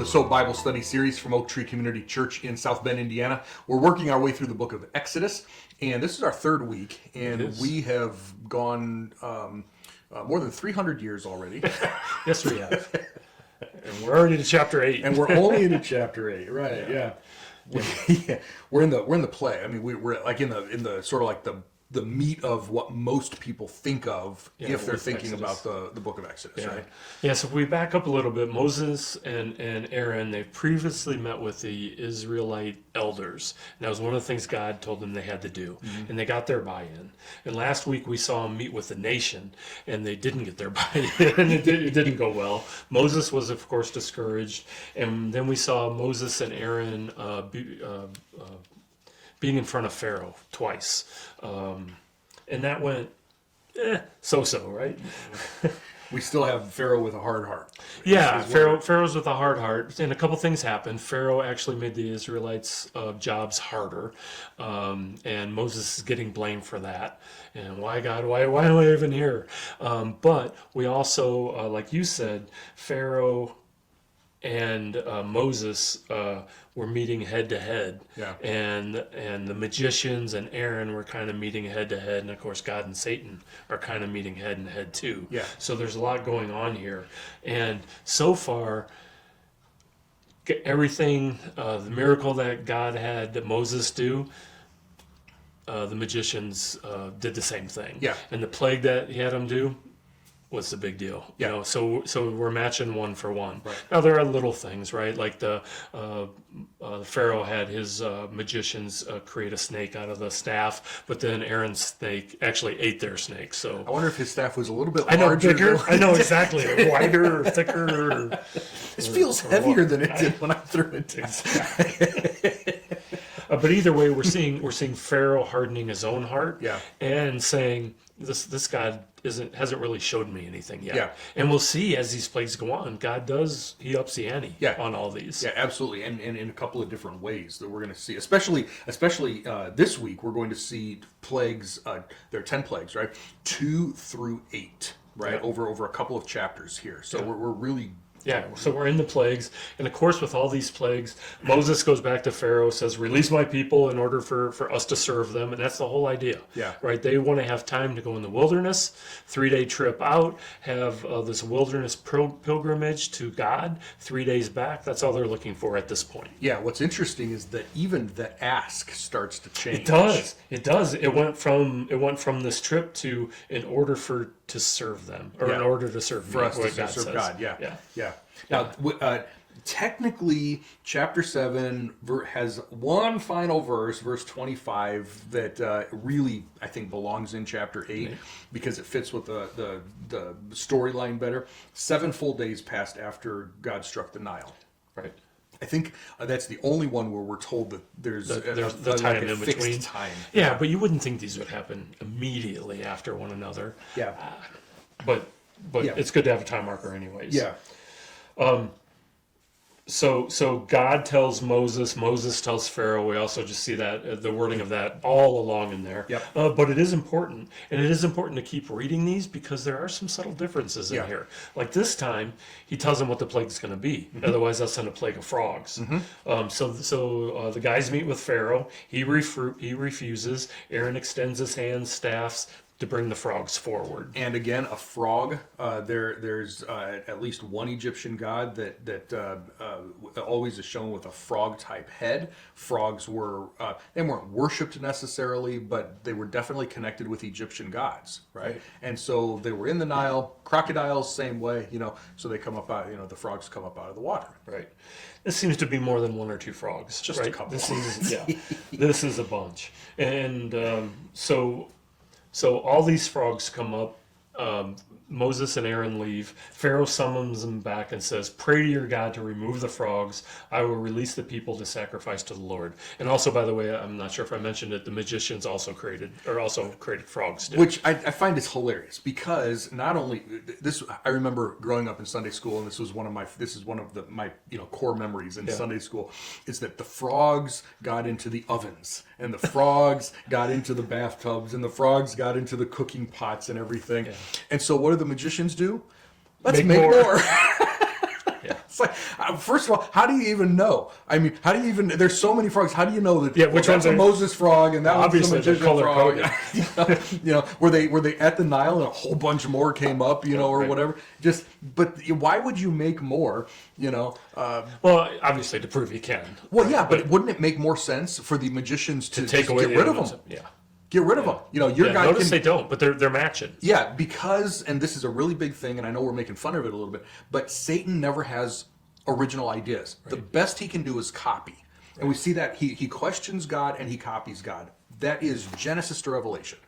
the S.O.A.P Bible Study Series from Oak Tree Community Church in South Bend, Indiana. We're working our way through the book of Exodus, and this is our third week, and we have gone more than 300 years already. Yes, we have. And we're already to chapter 8. And we're only into chapter 8, right? Yeah. We're in the play. I mean, we're like in the sort of like the meat of what most people think of if they're thinking Exodus. about the book of Exodus, right? Yeah, so if we back up a little bit, Moses and Aaron, they previously met with the Israelite elders. And that was one of the things God told them they had to do. Mm-hmm. And they got their buy-in. And last week we saw them meet with the nation, and they didn't get their buy-in. It didn't go well. Moses was, of course, discouraged. And then we saw Moses and Aaron being in front of Pharaoh twice. And that went so-so, right? We still have Pharaoh with a hard heart. Yeah, Pharaoh's with a hard heart. And a couple things happened. Pharaoh actually made the Israelites' jobs harder. And Moses is getting blamed for that. And why, God, why am I even here? But we also, like you said, Pharaoh and Moses were meeting head to head, and the magicians and Aaron were kind of meeting head to head, and of course God and Satan are kind of meeting head and head too. Yeah. So there's a lot going on here, and so far, everything, the miracle that God had Moses do, the magicians did the same thing. Yeah. And the plague that he had them do. What's the big deal? Yeah. You know, so we're matching one for one. Right. Now there are little things, right? Like the Pharaoh had his magicians create a snake out of the staff, but then Aaron's snake actually ate their snake. So I wonder if his staff was a little bit larger. Bigger. I know exactly, wider, or thicker. This feels heavier than it did when I threw it. Exactly. But either way, we're seeing Pharaoh hardening his own heart, and saying this God hasn't really showed me anything yet. Yeah. And we'll see as these plagues go on, God he ups the ante on all these. Yeah, absolutely. And in a couple of different ways that we're going to see, especially this week, we're going to see plagues, there are 10 plagues, right? 2 through 8, right? Over a couple of chapters here. So we're really... Yeah, so we're in the plagues. And of course, with all these plagues, Moses goes back to Pharaoh, says, release my people in order for us to serve them. And that's the whole idea. Yeah. Right? They want to have time to go in the wilderness, 3-day trip out, have this wilderness pilgrimage to God, 3 days back. That's all they're looking for at this point. Yeah, what's interesting is that even the ask starts to change. It does. It went from this trip to in order to serve them, or in order to serve for us to serve God. Yeah. Now, technically, chapter 7 has one final verse, verse 25, that really, I think, belongs in chapter 8 because it fits with the storyline better. 7 full days passed after God struck the Nile. Right. I think that's the only one where we're told that there's the time like in between. Time. Yeah, but you wouldn't think these would happen immediately after one another. Yeah. But it's good to have a time marker anyways. Yeah. So God tells Moses tells Pharaoh. We also just see that the wording of that all along in there. Yep. But it is important, and it is important to keep reading these because there are some subtle differences in here. Like this time, he tells them what the plague is going to be. Mm-hmm. Otherwise, they'll send a plague of frogs. Mm-hmm. So the guys meet with Pharaoh. He refuses. Aaron extends his hands, staffs, to bring the frogs forward. And again, a frog. There's at least one Egyptian god that always is shown with a frog-type head. Frogs they weren't worshipped necessarily, but they were definitely connected with Egyptian gods, right? And so they were in the Nile. Crocodiles, same way, so they come up out, the frogs come up out of the water. Right. This seems to be more than 1 or 2 frogs. Just a couple. This is a bunch. And so all these frogs come up. Moses and Aaron leave. Pharaoh summons them back and says, pray to your God to remove the frogs. I will release the people to sacrifice to the Lord. And also, by the way, I'm not sure if I mentioned it, the magicians also created frogs too. Which I find is hilarious because not only this, I remember growing up in Sunday school, and this is one of my core memories in Sunday school, is that the frogs got into the ovens, and the frogs got into the bathtubs, and the frogs got into the cooking pots and everything. Yeah. And so what do the magicians do? Let's make more. It's like, first of all, how do you even know? I mean, how do you even? There's so many frogs. How do you know that? Yeah, which that's ones a are Moses frog and that one's a obviously they're magician frog? color-coded. Were they at the Nile and a whole bunch more came up? Or right. whatever. But why would you make more? Well, obviously to prove you can. Well, yeah, but wouldn't it make more sense for the magicians to Take just away get the rid of elements them? Yeah. Get rid of them. Your guy notice can. they don't, but they're matching. Yeah, because, and this is a really big thing, and I know we're making fun of it a little bit, but Satan never has original ideas. Right. The best he can do is copy. Right. And we see that he questions God and he copies God. That is Genesis to Revelation.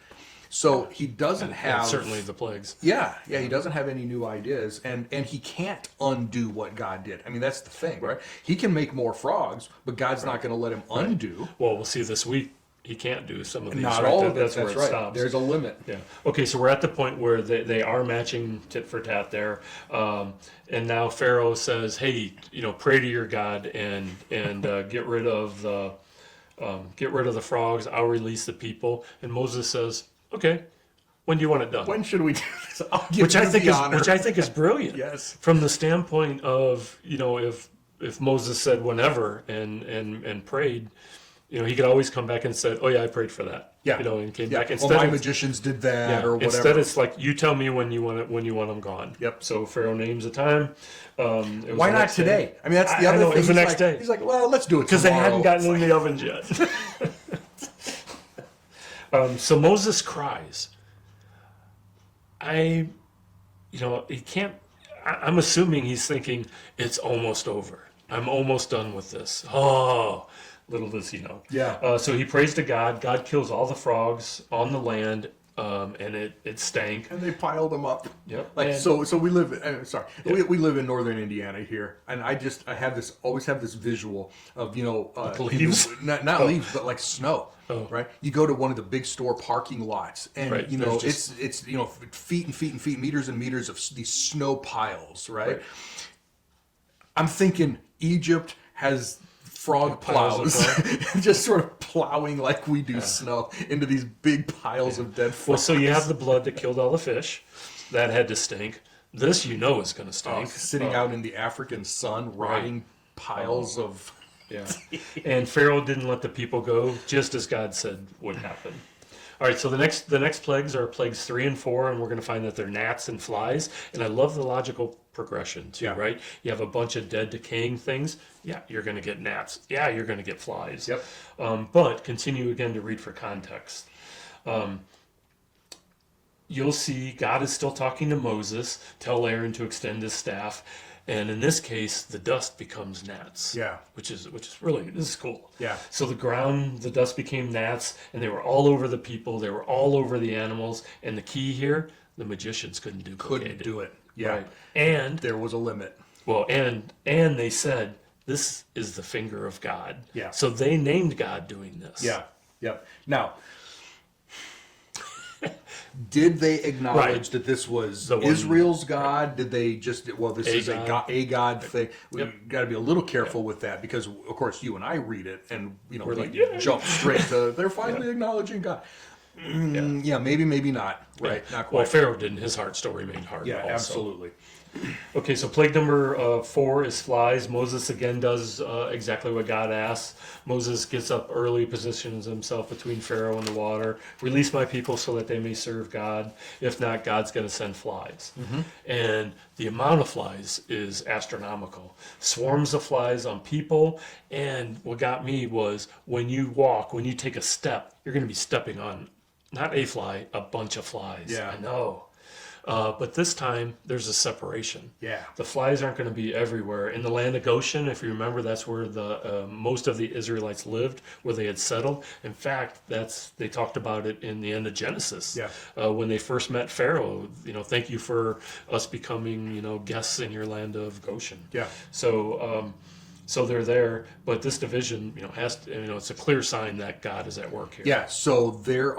So he doesn't have... And certainly the plagues. Yeah, he doesn't have any new ideas, and he can't undo what God did. I mean, that's the thing, right? He can make more frogs, but God's not going to let him undo. Well, we'll see this week. He can't do some of these. Not right? all of it. That's where it right. stops. There's a limit. Yeah. Okay, so we're at the point where they are matching tit for tat there, and now Pharaoh says, "Hey, pray to your God and get rid of the frogs. I'll release the people." And Moses says, "Okay, when do you want it done?" When should we do this? I'll give Which I you think the is honor. which I think is brilliant. Yes. From the standpoint of if Moses said whenever and prayed. He could always come back and say, "Oh yeah, I prayed for that." Yeah. And came back. Instead, my magicians did that, or whatever. Instead, it's like you tell me when you want them gone. Yep. So Pharaoh names a time. Why not today? I mean, that's the other thing. It was the next day. He's like, well, let's do it because they tomorrow. hadn't gotten in the ovens yet. So Moses cries. He can't. I'm assuming he's thinking it's almost over. I'm almost done with this. Oh. Little does he know. Yeah. So he prays to God. God kills all the frogs on the land, and it stank. And they piled them up. Yep. So we live. We live in northern Indiana here, and I always have this visual of leaves, not leaves, but like snow. Oh. Right. You go to one of the big store parking lots, and right. it's feet and feet and feet, meters and meters of these snow piles. Right. I'm thinking Egypt has frog plows just sort of plowing like we do snow into these big piles of dead frogs. Well, so you have the blood that killed all the fish. That had to stink. This is going to stink. Sitting out in the African sun, rotting piles of... Yeah. And Pharaoh didn't let the people go, just as God said would happen. All right, so the next plagues are plagues 3 and 4, and we're going to find that they're gnats and flies. And I love the logical progression too, right? You have a bunch of dead, decaying things. Yeah, you're going to get gnats. Yeah, you're going to get flies. Yep. But continue again to read for context. You'll see God is still talking to Moses. Tell Aaron to extend his staff. And in this case, the dust becomes gnats. Yeah. Which is really, this is cool. Yeah. So the dust became gnats, and they were all over the people. They were all over the animals. And the key here, the magicians couldn't do it. Yeah. Right. And there was a limit. Well, and they said, this is the finger of God. Yeah. So they named God doing this. Yeah. Yep. Now, did they acknowledge that this was Israel's God? Did they just, this is a God thing? We've got to be a little careful with that because, of course, you and I read it and, we jump straight to, they're finally acknowledging God. Maybe not. Right. Not quite. Well, Pharaoh didn't. His heart still remained hard. Yeah, also. absolutely. Okay, so plague number 4 is flies. Moses again does exactly what God asks. Moses gets up early, positions himself between Pharaoh and the water. Release my people so that they may serve God. If not, God's going to send flies. Mm-hmm. And the amount of flies is astronomical. Swarms of flies on people. And what got me was when you take a step, you're going to be stepping on not a fly, a bunch of flies. Yeah. I know. But this time, there's a separation. Yeah. The flies aren't going to be everywhere. In the land of Goshen, if you remember, that's where the most of the Israelites lived, where they had settled. In fact, they talked about it in the end of Genesis. Yeah. When they first met Pharaoh, thank you for us becoming, guests in your land of Goshen. Yeah. So they're there, but this division, it's a clear sign that God is at work here. Yeah. So the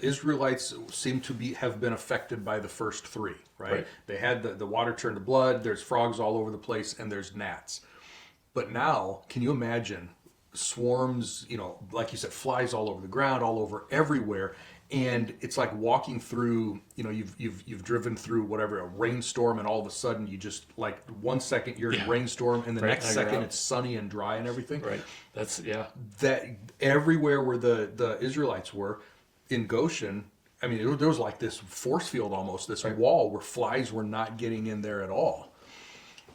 Israelites seem to have been affected by the first 3, right? They had the water turn to blood, there's frogs all over the place, and there's gnats. But now, can you imagine swarms, like you said, flies all over the ground, all over everywhere, And it's like walking through, you've driven through whatever, a rainstorm, and all of a sudden you just, like, 1 second you're in a rainstorm, and the Right, next now you're second out. it's sunny and dry and everything. Right. That's, yeah. That everywhere where the Israelites were in Goshen, I mean, there was like this force field almost, this wall where flies were not getting in there at all.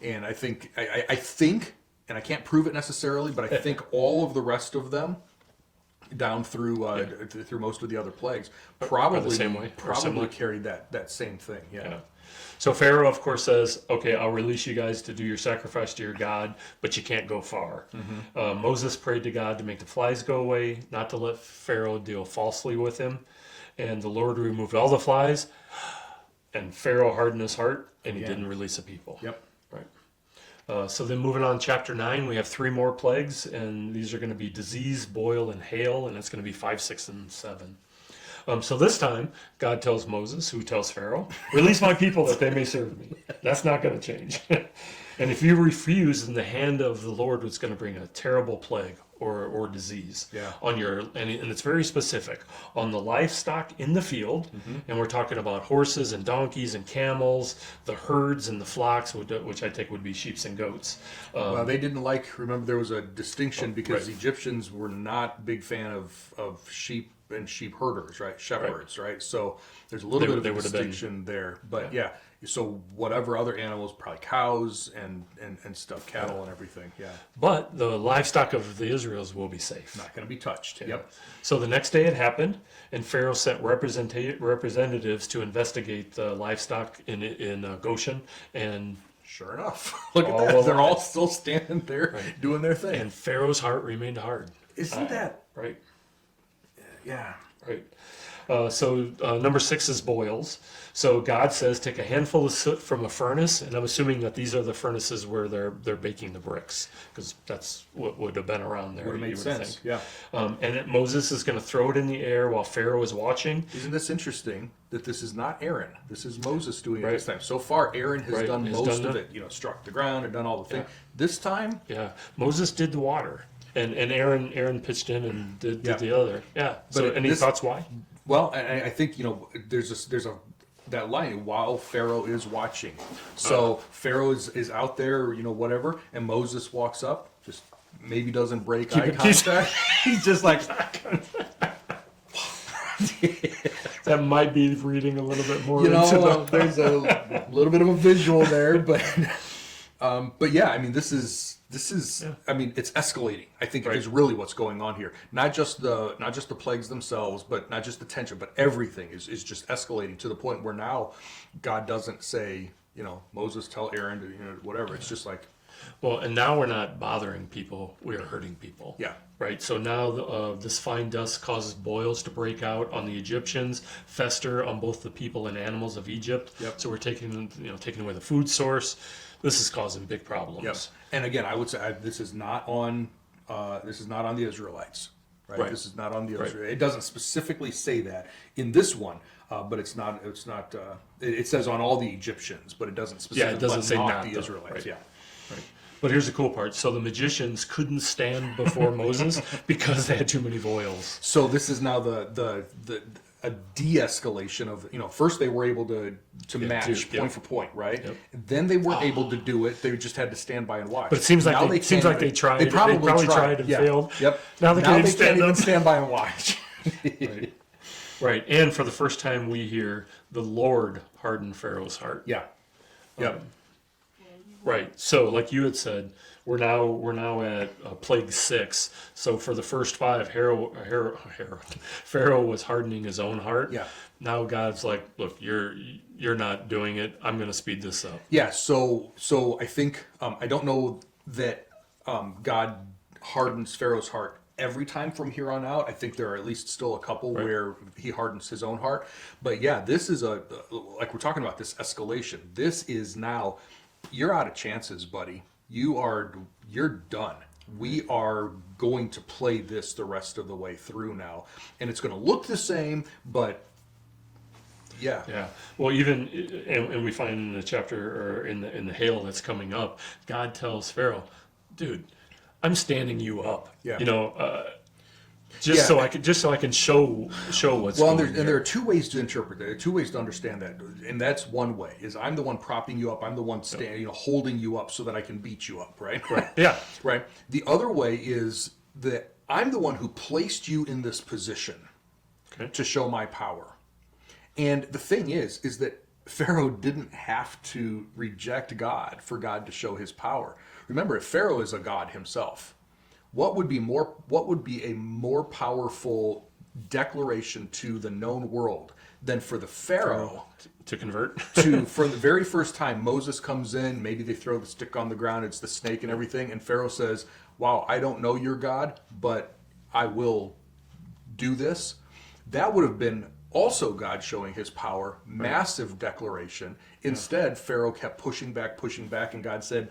And I think, and I can't prove it necessarily, but I think all of the rest of them, down through through most of the other plagues, probably the same way, or similar. carried that same thing. Yeah. So Pharaoh, of course, says, okay, I'll release you guys to do your sacrifice to your God, but you can't go far. Moses prayed to God to make the flies go away, not to let Pharaoh deal falsely with him. And the Lord removed all the flies, and Pharaoh hardened his heart, and he didn't release the people. Yep. Right. So then moving on, chapter 9, we have 3 more plagues, and these are going to be disease, boil, and hail, and it's going to be 5, 6, and 7. So this time, God tells Moses, who tells Pharaoh, release my people that they may serve me. That's not going to change. And if you refuse, then the hand of the Lord was going to bring a terrible plague or disease on your, and it's very specific, on the livestock in the field, and we're talking about horses and donkeys and camels, the herds and the flocks, which I take would be sheep and goats. Well, they didn't remember there was a distinction because Egyptians were not big fan of sheep and sheep herders, right? Shepherds, right? So there's a little bit of a distinction there. But so whatever other animals, probably cows and stuff, cattle and everything, But the livestock of the Israels will be safe. Not going to be touched. Yep. So the next day it happened, and Pharaoh sent representatives to investigate the livestock in Goshen, and sure enough, look at that. They're all still standing there doing their thing. And Pharaoh's heart remained hard. Isn't that right? Yeah. Right. So number 6 is boils. So God says, take a handful of soot from a furnace, and I'm assuming that these are the furnaces where they're baking the bricks, because that's what would have been around there. Would have made sense. Yeah. And Moses is going to throw it in the air while Pharaoh is watching. Isn't this interesting that this is not Aaron? This is Moses doing it this time. So far, Aaron has done most of it. Struck the ground and done all the things. This time, Moses did the water, and Aaron pitched in and did the other. Yeah. So any thoughts why? Well, I think there's that line, while Pharaoh is watching. So Pharaoh is out there, whatever, and Moses walks up, just maybe doesn't break eye contact. He's just like. That might be reading a little bit more. There's a little bit of a visual there, but yeah, I mean, this is I mean, it's escalating. I think is really what's going on here. Not just the plagues themselves, but not just the tension, but everything is just escalating to the point where now God doesn't say, Moses, tell Aaron to whatever. It's just like, well, and now we're not bothering people; we are hurting people. Yeah. Right. So now this fine dust causes boils to break out on the Egyptians, fester on both the people and animals of Egypt. Yep. So we're taking away the food source. This is causing big problems. Yes. And again, I would say this is not on the Israelites, right? This is not on the Israelites. It doesn't specifically say that in this one, but it's not. It says on all the Egyptians, but it doesn't specifically. It doesn't say not the Israelites. Right. But here's the cool part. So the magicians couldn't stand before Moses because they had too many boils. So this is now a de-escalation of, first they were able to match point for point, right? Yep. Then they weren't able to do it. They just had to stand by and watch. But it seems like they tried. They probably tried and failed. Yep. Now they can't even stand by and watch. Right. And for the first time we hear the Lord hardened Pharaoh's heart. Yeah. Yep. Right. So, like you had said, we're now at plague 6. So for the first 5, Pharaoh was hardening his own heart. Yeah. Now God's like, look, you're not doing it. I'm going to speed this up. Yeah. So I think I don't know that God hardens Pharaoh's heart every time from here on out. I think there are at least still a couple where he hardens his own heart. But yeah, this is like we're talking about this escalation. This is now. You're out of chances, buddy. You're done. We are going to play this the rest of the way through now, and it's going to look the same, but yeah. Well, even and we find in the chapter or in the hail that's coming up, God tells Pharaoh, "Dude, I'm standing you up." Yeah. just so I can show what's Well, going and there are two ways to interpret that. There are two ways to understand that, and that's one way. Is I'm the one propping you up. I'm the one holding you up so that I can beat you up, right? Right. Yeah. Right. The other way is that I'm the one who placed you in this position to show my power. And the thing is that Pharaoh didn't have to reject God for God to show his power. Remember, if Pharaoh is a god himself, what would be a more powerful declaration to the known world than for the Pharaoh to convert? For the very first time, Moses comes in, maybe they throw the stick on the ground, it's the snake and everything, and Pharaoh says, wow, I don't know your God, but I will do this. That would have been also God showing his power, massive declaration. Instead, Pharaoh kept pushing back, and God said,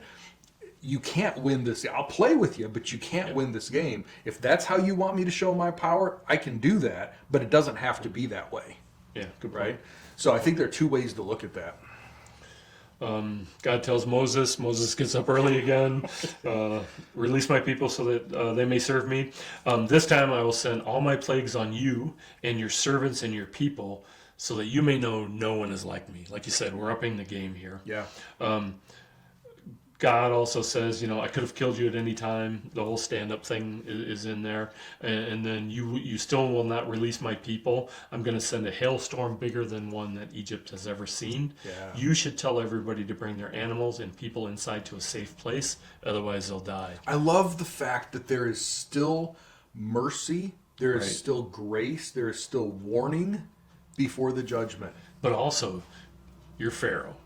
you can't win this. I'll play with you, but you can't win this game. If that's how you want me to show my power, I can do that, but it doesn't have to be that way. Yeah, good point. Right? So I think there are two ways to look at that. God tells Moses gets up early again, release my people so that they may serve me. This time I will send all my plagues on you and your servants and your people so that you may know no one is like me. Like you said, we're upping the game here. Yeah. God also says, I could have killed you at any time. The whole stand-up thing is in there. And then you still will not release my people. I'm going to send a hailstorm bigger than one that Egypt has ever seen. Yeah. You should tell everybody to bring their animals and people inside to a safe place. Otherwise, they'll die. I love the fact that there is still mercy. There is still grace. There is still warning before the judgment. But also, you're Pharaoh,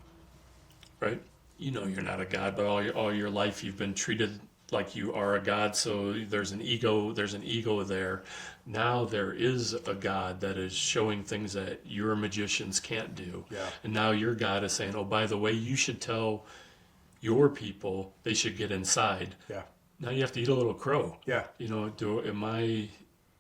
right? You're not a god, but all your life you've been treated like you are a god. So there's an ego there. Now there is a God that is showing things that your magicians can't do. Yeah. And now your God is saying, oh, by the way, you should tell your people they should get inside. Yeah. Now you have to eat a little crow. Yeah.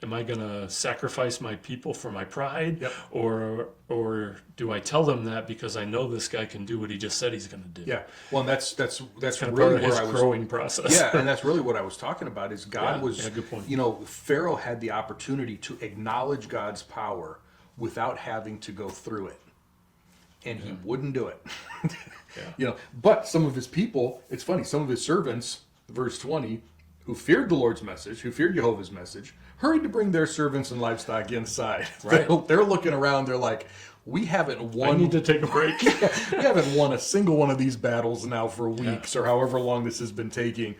Am I going to sacrifice my people for my pride? Yep. Or do I tell them that because I know this guy can do what he just said he's going to do? Yeah. Well, and that's kind really of part of his growing process. Yeah, and that's really what I was talking about is God was, good point. Pharaoh had the opportunity to acknowledge God's power without having to go through it. And he wouldn't do it. But some of his people, it's funny, some of his servants, verse 20, who feared the Lord's message, who feared Jehovah's message, hurried to bring their servants and livestock inside. Right. They're looking around, they're like, we haven't won. I need to take a break. We haven't won a single one of these battles now for weeks or however long this has been taking.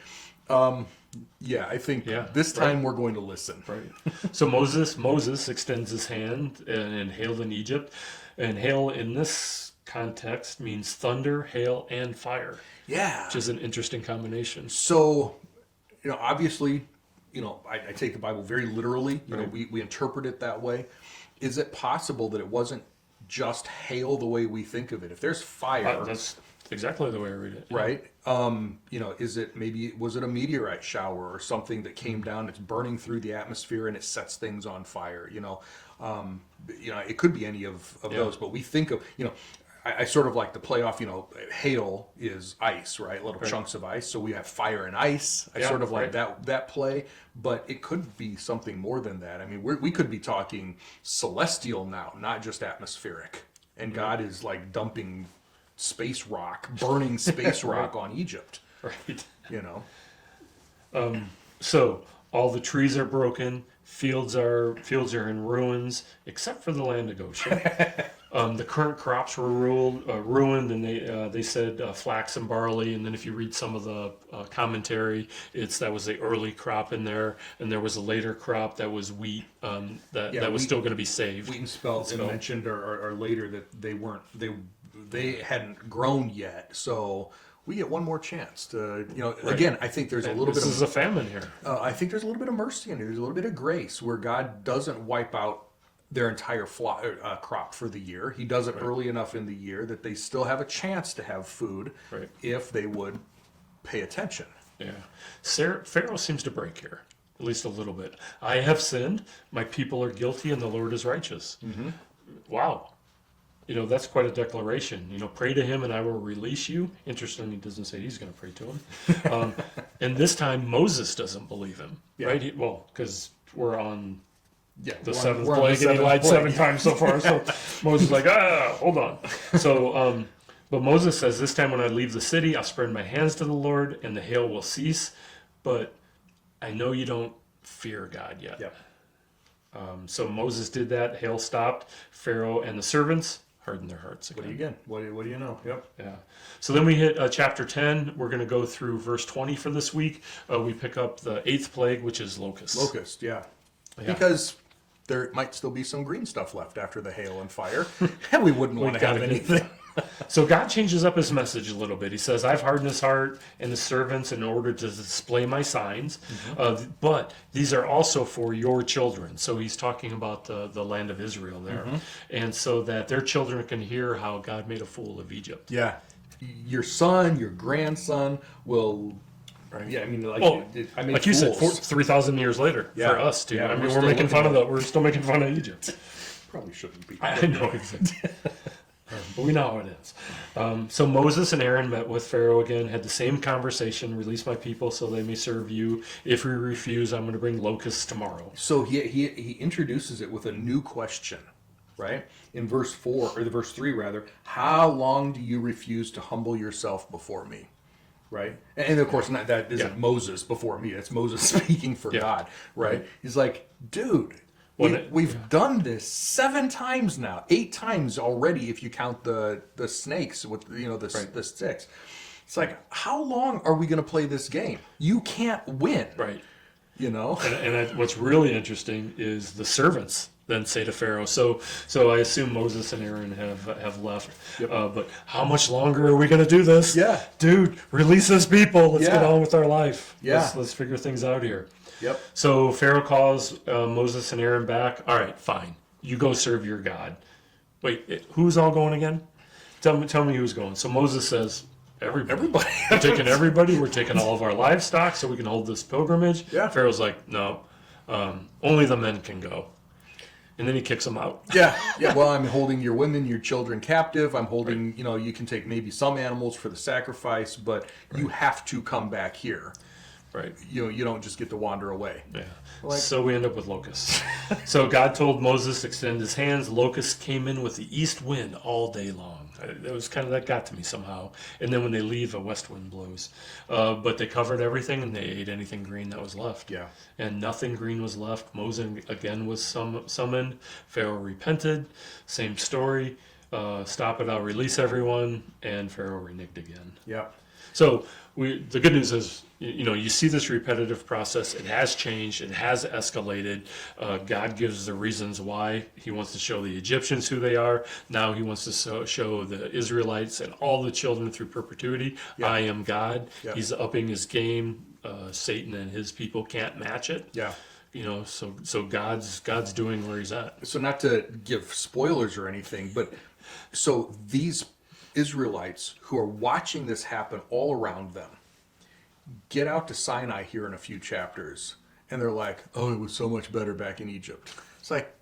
I think this time we're going to listen. Right. So Moses extends his hand and hailed in Egypt. And hail in this context means thunder, hail, and fire. Yeah. Which is an interesting combination. So, obviously, I take the Bible very literally. We interpret it that way. Is it possible that it wasn't just hail the way we think of it? If there's fire, that's exactly the way I read it. Right? Was it a meteorite shower or something that came down? It's burning through the atmosphere and it sets things on fire. It could be any of those. But we think of I sort of like to play off, hail is ice, right? Little chunks of ice. So we have fire and ice. I sort of like that play, but it could be something more than that. I mean, we could be talking celestial now, not just atmospheric. And God is like dumping space rock, burning space rock on Egypt. Right. So all the trees are broken, fields are in ruins, except for the land of Goshen. The current crops were ruined, and they said flax and barley. And then if you read some of the commentary, that was the early crop in there, and there was a later crop that was wheat that was still going to be saved. Wheat and spelt mentioned or later that they hadn't grown yet, so we get one more chance to Again, I think there's a little bit. This is a famine here. I think there's a little bit of mercy in here. There's a little bit of grace where God doesn't wipe out their entire crop for the year. He does it early enough in the year that they still have a chance to have food if they would pay attention. Yeah. Pharaoh seems to break here, at least a little bit. I have sinned, my people are guilty, and the Lord is righteous. Mm-hmm. Wow. That's quite a declaration. Pray to him and I will release you. Interestingly, he doesn't say he's going to pray to him. And this time Moses doesn't believe him, right? Because we're on Yeah, the we're on- seventh we're on the plague, and he seventh lied plague. 7 times so far. So Moses is like, hold on. So, but Moses says, this time when I leave the city, I'll spread my hands to the Lord, and the hail will cease. But I know you don't fear God yet. Yep. So Moses did that. Hail stopped. Pharaoh and the servants hardened their hearts again. What do you get? What do you know? Yep. Yeah. So then we hit chapter 10. We're going to go through verse 20 for this week. We pick up the 8th plague, which is locusts. Locust, yeah. Yeah. Because there might still be some green stuff left after the hail and fire, and we wouldn't want to gotta have get anything. So God changes up his message a little bit. He says, I've hardened his heart and his servants in order to display my signs, but these are also for your children. So he's talking about the land of Israel there. And so that their children can hear how God made a fool of Egypt. Yeah, your son, your grandson will. Right. Yeah, I mean, like, Well, I made like you said, fools. 3,000 years later Yeah. for us too. Yeah, I mean, we're we're still making fun looking of we're still making fun of Egypt. Probably shouldn't be. I know exactly. But we know how it is. So Moses and Aaron met with Pharaoh again, had the same conversation, release my people so they may serve you. If we refuse, I'm going to bring locusts tomorrow. So he introduces it with a new question, right? In verse 4, or the verse 3 rather, how long do you refuse to humble yourself before me? Right? And of course, not that isn't Yeah. Moses before me. That's Moses speaking for Yeah. God, right? He's like, dude, Well, we've done this 7 times now, 8 times already if you count the snakes with the sticks. It's like, how long are we going to play this game? You can't win, Right. you know? And what's really interesting is the servants then say to Pharaoh, so I assume Moses and Aaron have left. Yep. But how much longer are we going to do this? Yeah. Dude, release this people. Let's Yeah. get on with our life. Yeah. Let's figure things out here. Yep. So Pharaoh calls Moses and Aaron back. All right, fine. You go serve your God. Wait, who's all going again? Tell me who's going. So Moses says, everybody. We're taking everybody. We're taking all of our livestock so we can hold this pilgrimage. Yeah. Pharaoh's like, no, only the men can go. And then he kicks them out. Yeah. Well, I'm holding your women, your children captive. I'm holding, you can take maybe some animals for the sacrifice, but you have to come back here. Right. You don't just get to wander away. Yeah. Like- So we end up with locusts. So God told Moses to extend his hands. Locusts came in with the east wind all day long. It was kind of, that got to me somehow. And then when they leave, a west wind blows. But they covered everything and they ate anything green that was left. Yeah. And nothing green was left. Moses again was summoned. Pharaoh repented. Same story. Stop it, I'll release everyone. And Pharaoh reneged again. Yeah. So the good news is, you see this repetitive process. It has changed. It has escalated. God gives the reasons why. He wants to show the Egyptians who they are. Now he wants to show the Israelites and all the children through perpetuity. Yeah. I am God. Yeah. He's upping his game. Satan and his people can't match it. Yeah. So God's doing where he's at. So not to give spoilers or anything, but so these Israelites who are watching this happen all around them get out to Sinai here in a few chapters, and they're like, "Oh, it was so much better back in Egypt." It's like,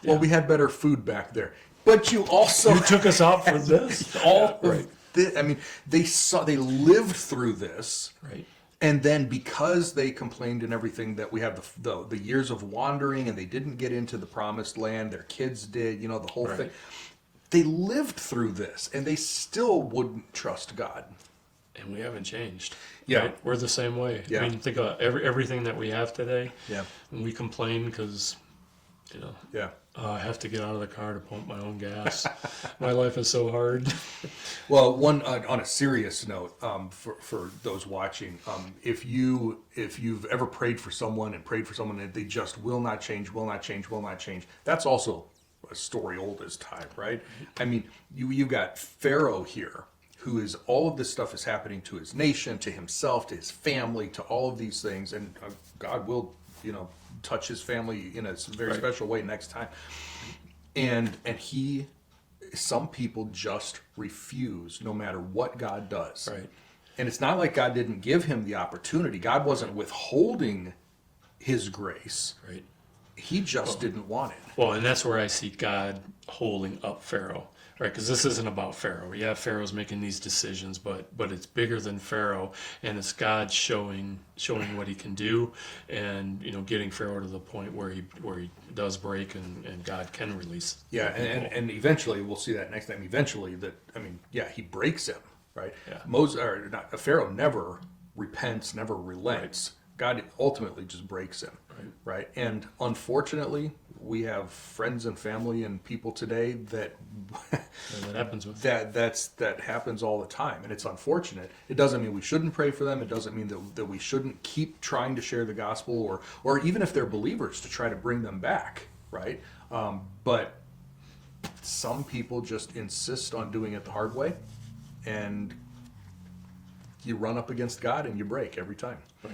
well, we had better food back there, but you also You took us out for this. all right. of this. I mean, they lived through this. Right. And then because they complained and everything, that we have the years of wandering and they didn't get into the promised land, their kids did, the whole Right. thing. They lived through this and they still wouldn't trust God. And we haven't changed. Yeah. Right? We're the same way. Yeah. I mean, think about everything that we have today. Yeah. And we complain because, Yeah. I have to get out of the car to pump my own gas. My life is so hard. Well, one on a serious note, for those watching, if you've ever prayed for someone and they just will not change, that's also a story old as time, right? I mean, you've got Pharaoh here, who is, all of this stuff is happening to his nation, to himself, to his family, to all of these things, and God will, touch his family in a very Right. special way next time, and some people just refuse no matter what God does. Right. And it's not like God didn't give him the opportunity. God wasn't withholding his grace. Right. He just didn't want it. Well, and that's where I see God holding up Pharaoh. Right, because this isn't about Pharaoh. Yeah, Pharaoh's making these decisions, but it's bigger than Pharaoh, and it's God showing what He can do, and getting Pharaoh to the point where he does break, and God can release. Yeah, and eventually we'll see that next time. Eventually, he breaks him, right? Yeah. Pharaoh never repents, never relents. Right. God ultimately just breaks him, right? And unfortunately, we have friends and family and people today that happens with that happens all the time, and it's unfortunate. It doesn't mean we shouldn't pray for them. It doesn't mean that we shouldn't keep trying to share the gospel, or even if they're believers, to try to bring them back, right? But some people just insist on doing it the hard way, and you run up against God and you break every time. Right.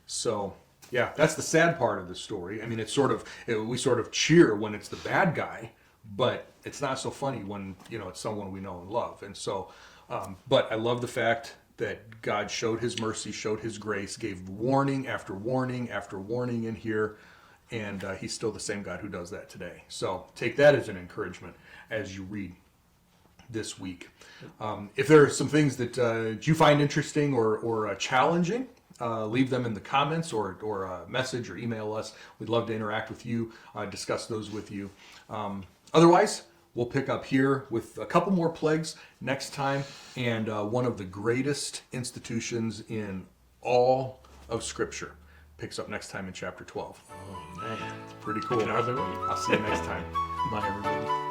So, yeah, that's the sad part of the story. I mean, we sort of cheer when it's the bad guy, but it's not so funny when it's someone we know and love. And so, but I love the fact that God showed His mercy, showed His grace, gave warning after warning after warning in here, and He's still the same God who does that today. So take that as an encouragement as you read this week. If there are some things that you find interesting or challenging, leave them in the comments or message or email us. We'd love to interact with you, discuss those with you. Otherwise, we'll pick up here with a couple more plagues next time, and one of the greatest institutions in all of Scripture picks up next time in chapter 12. Oh man, Pretty cool. I can hardly wait. I'll see you next time. Bye everybody.